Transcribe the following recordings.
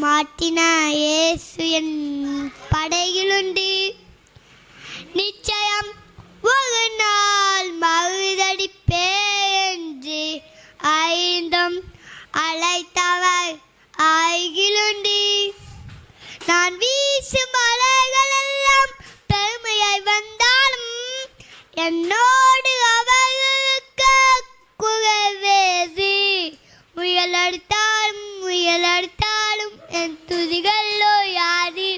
மாட்டின இயேசு என் படையிலுண்டு. நிச்சயம் ஒரு நாள் மறுதடிப்பே என்று ஐந்தும் அழைத்தவர் அருகிலுண்டு. நான் வீசும் அலைகளெல்லாம் பெருமையை வந்தாலும் என்னோடு அவர்களுக்கு குறைவேது. முயலெடுத்தாலும் என் துதிகளோ யாது.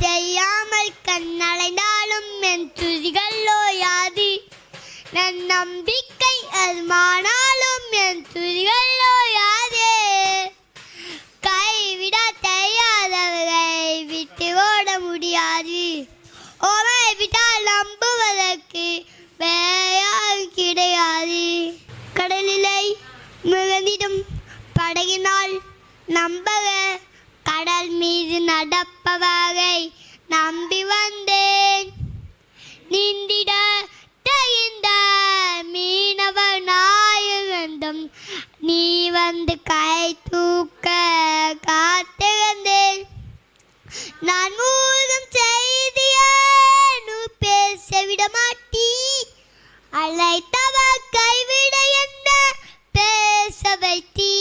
செய்யாமல் கண்ணடைந்தாலும் என் துதிகளோ யாது. என் நம்பிக்கை அதுமானாலும் என் துதிகளோ யாது. கைவிட தெரியாதவரை விட்டு ஓட முடியாது. ஓமை விட்டால் நம்புவதற்கு வேறு கிடையாது. கடலிலை மிகுந்திடும் படகினால் நம்பக கடல் மீது நடப்பவரை நம்பி வந்தேன். நீந்திட தெரிந்த மீனவர் நாயிருந்தும் நீ வந்து கை தூக்க காத்திருந்தேன். நான் மூலம் செய்தியே பேச விட மாட்டீ. அழைத்தவர் கைவிட என்ன பேச வைத்தீ.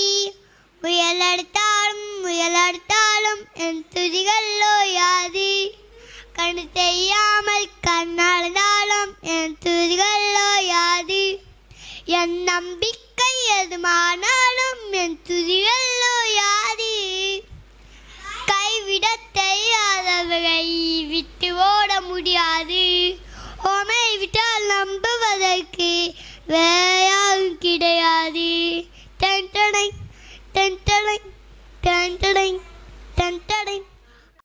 முயலெடுத்தாலும் என் துதிகளோ யாது. கண் தெரியாமல் கண்ணாழ்ந்தாலும் என் துதிகளோ யாது. என் நம்பிக்கை எதுமானாலும் என் துதிகளோ யாது. கைவிட தெரியாதவரை விட்டு ஓட முடியாது. ஓமை விட்டால் நம்புவதற்கு வேறு கிடையாது. டென்டனை டென்டனை டென்டனை